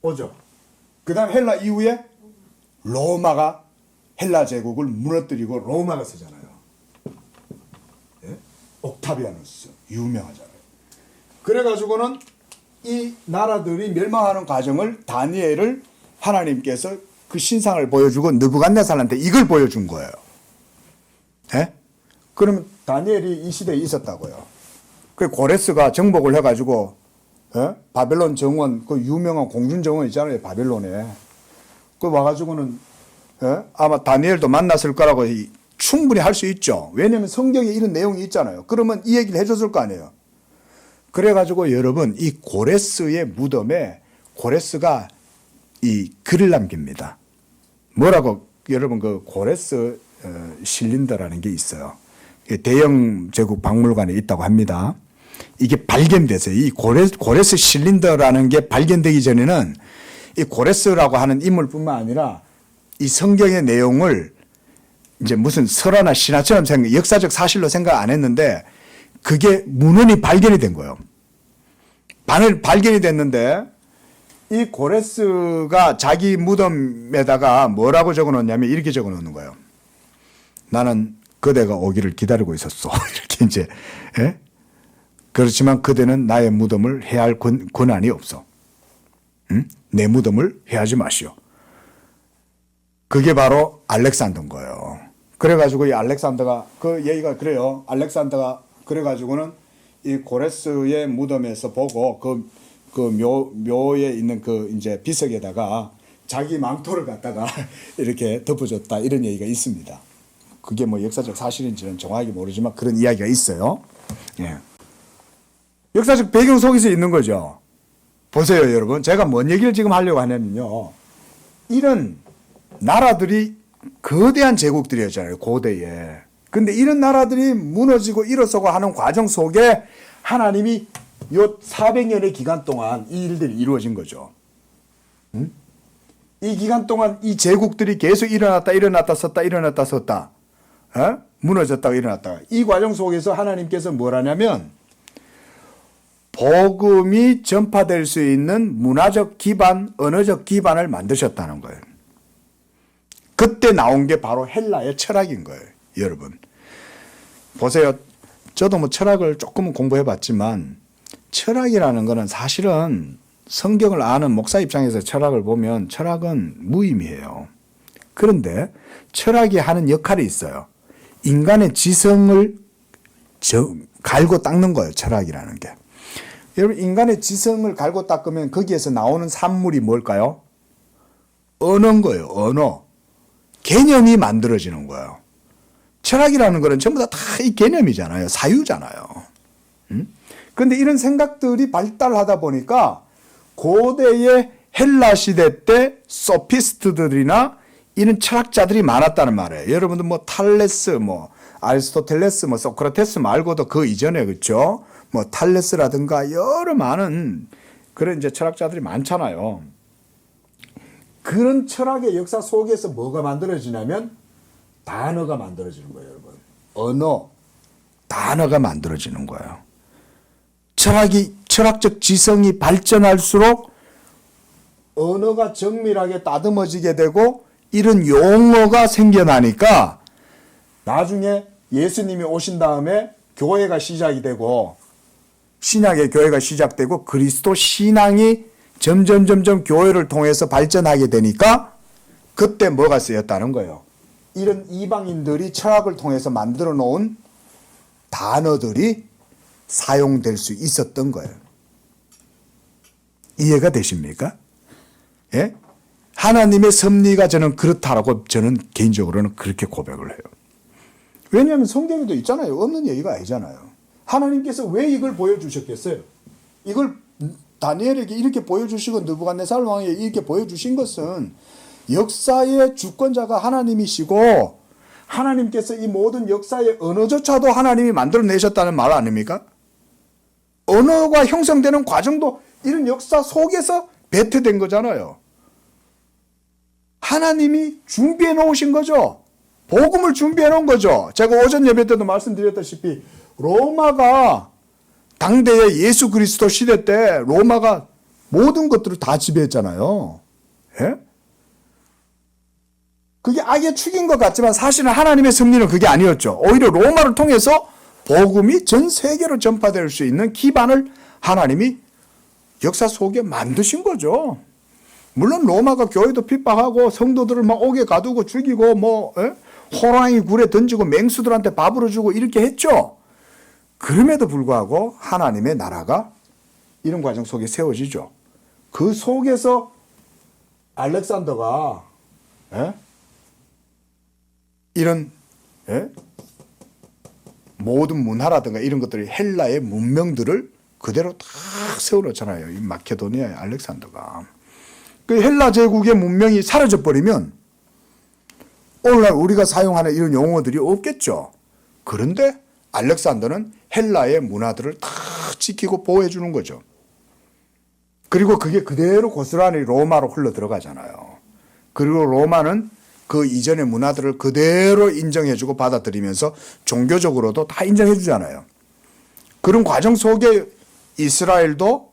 오죠. 그 다음 헬라 이후에 로마가 헬라 제국을 무너뜨리고 로마가 서잖아요. 예? 옥타비아누스 유명하잖아요. 그래가지고는 이 나라들이 멸망하는 과정을 다니엘을 하나님께서 그 신상을 보여주고 느부갓네살한테 이걸 보여준 거예요. 예? 그러면 다니엘이 이 시대에 있었다고요. 그 고레스가 정복을 해가지고 예? 바벨론 정원 그 유명한 공준 정원 있잖아요. 바벨론에 그 와가지고는 예? 아마 다니엘도 만났을 거라고 충분히 할 수 있죠. 왜냐하면 성경에 이런 내용이 있잖아요. 그러면 이 얘기를 해줬을 거 아니에요. 그래가지고 여러분 이 고레스의 무덤에 고레스가 이 글을 남깁니다. 뭐라고 여러분 그 고레스 실린더라는 게 있어요. 대영 제국 박물관에 있다고 합니다. 이게 발견됐어요. 이 고레스 실린더라는 게 발견되기 전에는 이 고레스라고 하는 인물뿐만 아니라 이 성경의 내용을 이제 무슨 설화나 신화처럼 역사적 사실로 생각 안 했는데 그게 문헌이 발견이 된 거예요. 발견이 됐는데 이 고레스가 자기 무덤에다가 뭐라고 적어 놓냐면 이렇게 적어 놓는 거예요. 나는 그대가 오기를 기다리고 있었어. 이렇게 이제, 예? 그렇지만 그대는 나의 무덤을 해할 권한이 없어. 응? 내 무덤을 해하지 마시오. 그게 바로 알렉산더인 거예요. 그래가지고 이 알렉산더가, 그 얘기가 그래요. 알렉산더가, 그래가지고는 이 고레스의 무덤에서 보고 묘에 있는 그 이제 비석에다가 자기 망토를 갖다가 이렇게 덮어줬다. 이런 얘기가 있습니다. 그게 뭐 역사적 사실인지는 정확하게 모르지만 그런 이야기가 있어요. 예. 역사적 배경 속에서 있는 거죠. 보세요, 여러분. 제가 뭔 얘기를 지금 하려고 하냐면요. 이런 나라들이 거대한 제국들이었잖아요, 고대에. 근데 이런 나라들이 무너지고 일어서고 하는 과정 속에 하나님이 요 400년의 기간 동안 이 일들이 이루어진 거죠. 응? 이 기간 동안 이 제국들이 계속 일어났다 섰다. 무너졌다가 일어났다가. 이 과정 속에서 하나님께서 뭘 하냐면 복음이 전파될 수 있는 문화적 기반, 언어적 기반을 만드셨다는 거예요. 그때 나온 게 바로 헬라의 철학인 거예요, 여러분. 보세요. 저도 뭐 철학을 조금은 공부해 봤지만 철학이라는 거는 사실은 성경을 아는 목사 입장에서 철학을 보면 철학은 무의미해요. 그런데 철학이 하는 역할이 있어요. 인간의 지성을 갈고 닦는 거예요, 철학이라는 게. 여러분, 인간의 지성을 갈고 닦으면 거기에서 나오는 산물이 뭘까요? 언어인 거예요, 언어. 개념이 만들어지는 거예요. 철학이라는 거는 전부 다 이 개념이잖아요. 사유잖아요. 그런데 이런 생각들이 발달하다 보니까 고대의 헬라 시대 때 소피스트들이나 이런 철학자들이 많았다는 말이에요. 여러분들 뭐 탈레스, 뭐 아리스토텔레스, 뭐 소크라테스 말고도 그 이전에 그렇죠. 뭐 탈레스라든가 여러 많은 그런 이제 철학자들이 많잖아요. 그런 철학의 역사 속에서 뭐가 만들어지냐면 단어가 만들어지는 거예요, 여러분. 언어, 단어가 만들어지는 거예요. 철학적 지성이 발전할수록 언어가 정밀하게 따듬어지게 되고 이런 용어가 생겨나니까 나중에 예수님이 오신 다음에 교회가 시작이 되고 신약의 교회가 시작되고 그리스도 신앙이 점점 교회를 통해서 발전하게 되니까 그때 뭐가 쓰였다는 거예요. 이런 이방인들이 철학을 통해서 만들어 놓은 단어들이 사용될 수 있었던 거예요. 이해가 되십니까? 예? 하나님의 섭리가 저는 그렇다라고 저는 개인적으로는 그렇게 고백을 해요. 왜냐하면 성경에도 있잖아요. 없는 얘기가 아니잖아요. 하나님께서 왜 이걸 보여주셨겠어요? 이걸 다니엘에게 이렇게 보여주시고 느부갓네살 왕에게 이렇게 보여주신 것은 역사의 주권자가 하나님이시고 하나님께서 이 모든 역사의 언어조차도 하나님이 만들어내셨다는 말 아닙니까? 언어가 형성되는 과정도 이런 역사 속에서 배태된 거잖아요. 하나님이 준비해 놓으신 거죠. 복음을 준비해 놓은 거죠. 제가 오전 예배 때도 말씀드렸다시피 로마가 당대의 예수 그리스도 시대 때 로마가 모든 것들을 다 지배했잖아요. 예? 그게 악의 축인 것 같지만 사실은 하나님의 섭리는 그게 아니었죠. 오히려 로마를 통해서 복음이 전 세계로 전파될 수 있는 기반을 하나님이 역사 속에 만드신 거죠. 물론 로마가 교회도 핍박하고 성도들을 막 옥에 가두고 죽이고 호랑이 굴에 던지고 맹수들한테 밥으로 주고 이렇게 했죠. 그럼에도 불구하고 하나님의 나라가 이런 과정 속에 세워지죠. 그 속에서 알렉산더가 이런 모든 문화라든가 이런 것들이 헬라의 문명들을 그대로 딱 세워놓잖아요. 이 마케도니아의 알렉산더가. 그 헬라 제국의 문명이 사라져버리면 오늘날 우리가 사용하는 이런 용어들이 없겠죠. 그런데 알렉산더는 헬라의 문화들을 다 지키고 보호해 주는 거죠. 그리고 그게 그대로 고스란히 로마로 흘러 들어가잖아요. 그리고 로마는 그 이전의 문화들을 그대로 인정해주고 받아들이면서 종교적으로도 다 인정해주잖아요. 그런 과정 속에 이스라엘도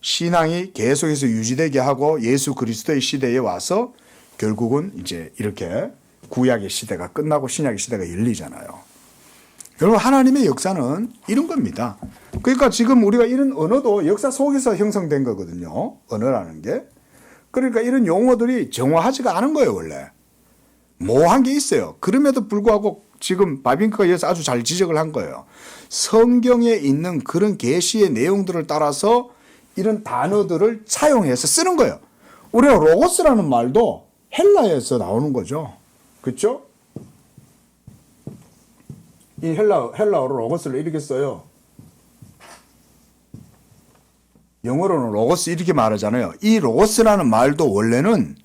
신앙이 계속해서 유지되게 하고 예수 그리스도의 시대에 와서 결국은 이제 이렇게 구약의 시대가 끝나고 신약의 시대가 열리잖아요. 여러분, 하나님의 역사는 이런 겁니다. 그러니까 지금 우리가 이런 언어도 역사 속에서 형성된 거거든요. 언어라는 게. 그러니까 이런 용어들이 정화하지가 않은 거예요, 원래. 모호한 게 있어요. 그럼에도 불구하고 지금 바빙크가 이어서 아주 잘 지적을 한 거예요. 성경에 있는 그런 계시의 내용들을 따라서 이런 단어들을 차용해서 쓰는 거예요. 우리가 로고스라는 말도 헬라에서 나오는 거죠. 그렇죠? 이 헬라어로 로고스를 이렇게 써요. 영어로는 로고스 이렇게 말하잖아요. 이 로고스라는 말도 원래는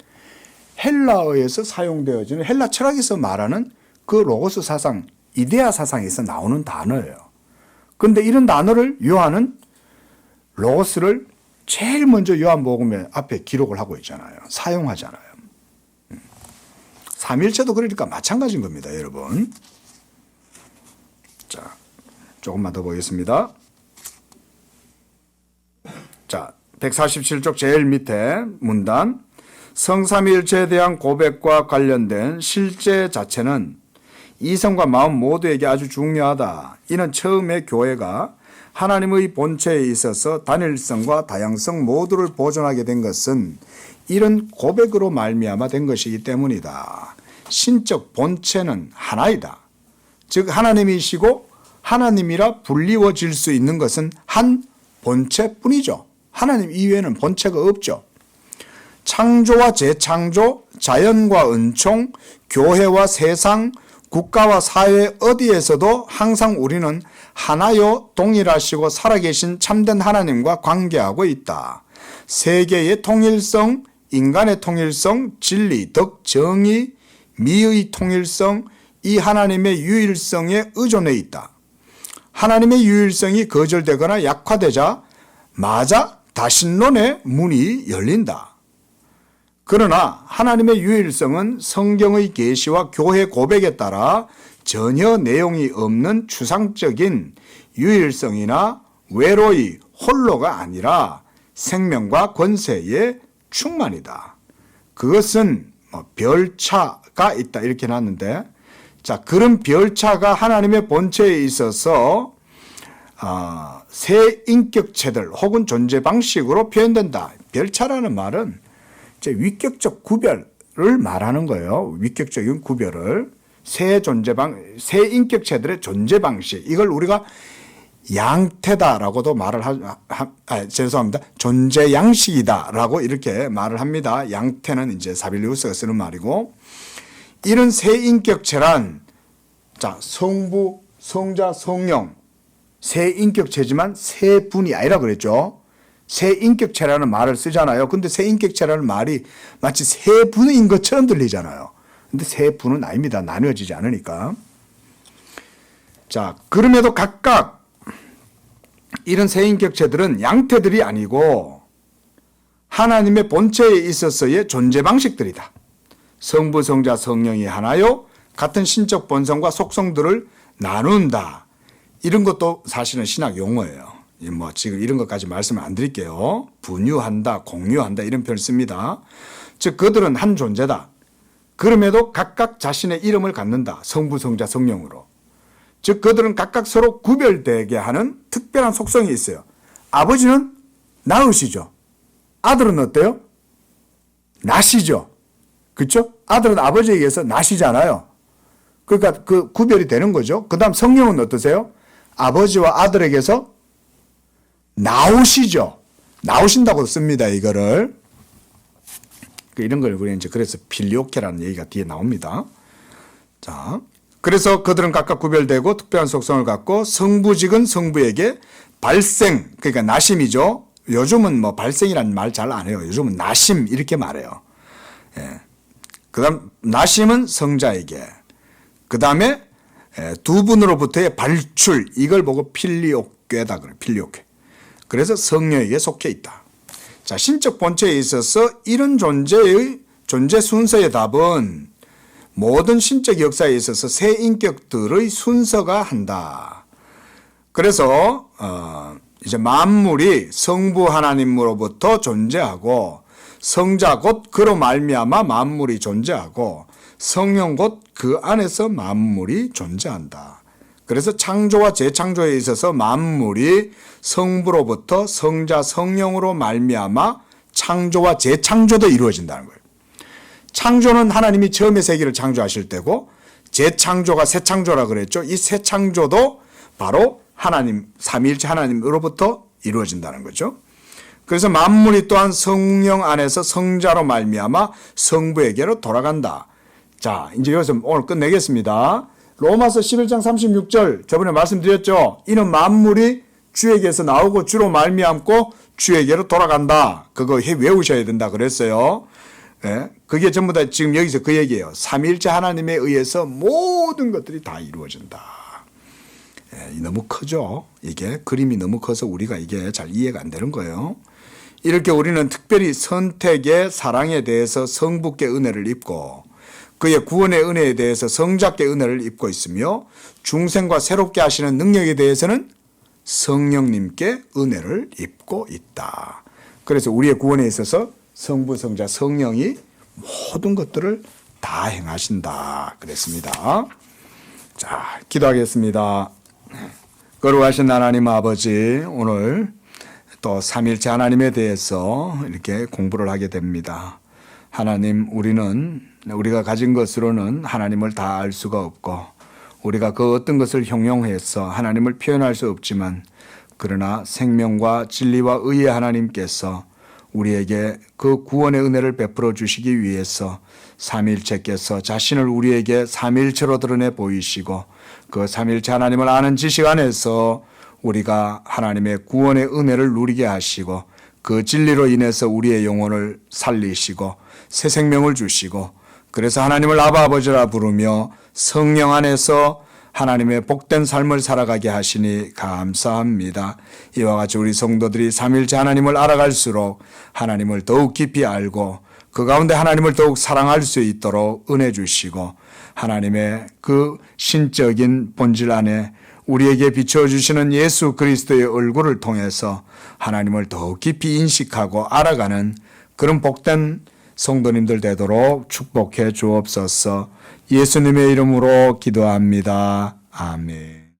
헬라어에서 사용되어지는 헬라 철학에서 말하는 그 로고스 사상, 이데아 사상에서 나오는 단어예요. 그런데 이런 단어를 요한은 로고스를 제일 먼저 요한복음에 앞에 기록을 하고 있잖아요. 사용하잖아요. 삼일체도 그러니까 마찬가지인 겁니다, 여러분. 자, 조금만 더 보겠습니다. 자, 147쪽 제일 밑에 문단. 성삼위일체에 대한 고백과 관련된 실제 자체는 이성과 마음 모두에게 아주 중요하다. 이는 처음에 교회가 하나님의 본체에 있어서 단일성과 다양성 모두를 보존하게 된 것은 이런 고백으로 말미암아 된 것이기 때문이다. 신적 본체는 하나이다. 즉 하나님이시고 하나님이라 불리워질 수 있는 것은 한 본체뿐이죠. 하나님 이외에는 본체가 없죠. 창조와 재창조, 자연과 은총, 교회와 세상, 국가와 사회 어디에서도 항상 우리는 하나요 동일하시고 살아계신 참된 하나님과 관계하고 있다. 세계의 통일성, 인간의 통일성, 진리, 덕, 정의, 미의 통일성, 이 하나님의 유일성에 의존해 있다. 하나님의 유일성이 거절되거나 약화되자 마자 다신론의 문이 열린다. 그러나 하나님의 유일성은 성경의 계시와 교회 고백에 따라 전혀 내용이 없는 추상적인 유일성이나 외로이 홀로가 아니라 생명과 권세의 충만이다. 그것은 별차가 있다 이렇게 놨는데, 자, 그런 별차가 하나님의 본체에 있어서 새 인격체들 혹은 존재 방식으로 표현된다. 별차라는 말은 이제 위격적 구별을 말하는 거예요. 위격적인 구별을. 새 인격체들의 존재 방식. 이걸 우리가 양태다라고도 말을 죄송합니다. 존재 양식이다라고 이렇게 말을 합니다. 양태는 이제 사빌리우스가 쓰는 말이고, 이런 새 인격체란, 자, 성부, 성자, 성령, 새 인격체지만 세 분이 아니라 그랬죠. 새 인격체라는 말을 쓰잖아요. 근데 새 인격체라는 말이 마치 세 분인 것처럼 들리잖아요. 근데 세 분은 아닙니다. 나뉘어지지 않으니까. 자, 그럼에도 각각 이런 새 인격체들은 양태들이 아니고 하나님의 본체에 있어서의 존재 방식들이다. 성부, 성자, 성령이 하나요. 같은 신적 본성과 속성들을 나눈다. 이런 것도 사실은 신학 용어예요. 뭐 지금 이런 것까지 말씀을 안 드릴게요. 분유한다, 공유한다 이런 표현을 씁니다. 즉 그들은 한 존재다. 그럼에도 각각 자신의 이름을 갖는다. 성부, 성자, 성령으로. 즉 그들은 각각 서로 구별되게 하는 특별한 속성이 있어요. 아버지는 낳으시죠. 아들은 어때요? 낳으시죠. 그렇죠? 아들은 아버지에 의해서 낳으시잖아요. 그러니까 그 구별이 되는 거죠. 그 다음 성령은 어떠세요? 아버지와 아들에게서 나오시죠. 나오신다고 씁니다. 이거를. 이런 걸 우리는 이제 그래서 필리오케라는 얘기가 뒤에 나옵니다. 자, 그래서 그들은 각각 구별되고 특별한 속성을 갖고 성부직은 성부에게 발생, 그러니까 나심이죠. 요즘은 뭐 발생이라는 말 잘 안 해요. 요즘은 나심 이렇게 말해요. 예. 그다음 나심은 성자에게. 그다음에 두 분으로부터의 발출 이걸 보고 필리오케다 그래. 필리오케. 그래서 성령에게 속해 있다. 자, 신적 본체에 있어서 이런 존재 순서의 답은 모든 신적 역사에 있어서 세 인격들의 순서가 한다. 그래서 이제 만물이 성부 하나님으로부터 존재하고 성자 곧 그로 말미암아 만물이 존재하고 성령 곧 그 안에서 만물이 존재한다. 그래서 창조와 재창조에 있어서 만물이 성부로부터 성자 성령으로 말미암아 창조와 재창조도 이루어진다는 거예요. 창조는 하나님이 처음에 세계를 창조하실 때고 재창조가 새창조라 그랬죠. 이 새창조도 바로 하나님 삼위일체 하나님으로부터 이루어진다는 거죠. 그래서 만물이 또한 성령 안에서 성자로 말미암아 성부에게로 돌아간다. 자, 이제 여기서 오늘 끝내겠습니다. 로마서 11장 36절 저번에 말씀드렸죠. 이는 만물이 주에게서 나오고 주로 말미암고 주에게로 돌아간다. 그거 외우셔야 된다 그랬어요. 예, 그게 전부 다 지금 여기서 그 얘기예요. 삼위일체 하나님에 의해서 모든 것들이 다 이루어진다. 예, 너무 크죠. 이게 그림이 너무 커서 우리가 이게 잘 이해가 안 되는 거예요. 이렇게 우리는 특별히 선택의 사랑에 대해서 성부께 은혜를 입고 그의 구원의 은혜에 대해서 성자께 은혜를 입고 있으며 중생과 새롭게 하시는 능력에 대해서는 성령님께 은혜를 입고 있다. 그래서 우리의 구원에 있어서 성부, 성자, 성령이 모든 것들을 다 행하신다 그랬습니다. 자, 기도하겠습니다. 거룩하신 하나님 아버지, 오늘 또 삼일체 하나님에 대해서 이렇게 공부를 하게 됩니다. 하나님, 우리가 가진 것으로는 하나님을 다 알 수가 없고 우리가 그 어떤 것을 형용해서 하나님을 표현할 수 없지만 그러나 생명과 진리와 의의 하나님께서 우리에게 그 구원의 은혜를 베풀어 주시기 위해서 삼위일체께서 자신을 우리에게 삼위일체로 드러내 보이시고 그 삼위일체 하나님을 아는 지식 안에서 우리가 하나님의 구원의 은혜를 누리게 하시고 그 진리로 인해서 우리의 영혼을 살리시고 새 생명을 주시고 그래서 하나님을 아바 아버지라 부르며 성령 안에서 하나님의 복된 삶을 살아가게 하시니 감사합니다. 이와 같이 우리 성도들이 삼위일체 하나님을 알아갈수록 하나님을 더욱 깊이 알고 그 가운데 하나님을 더욱 사랑할 수 있도록 은혜 주시고 하나님의 그 신적인 본질 안에 우리에게 비춰주시는 예수 그리스도의 얼굴을 통해서 하나님을 더욱 깊이 인식하고 알아가는 그런 복된 성도님들 되도록 축복해 주옵소서. 예수님의 이름으로 기도합니다. 아멘.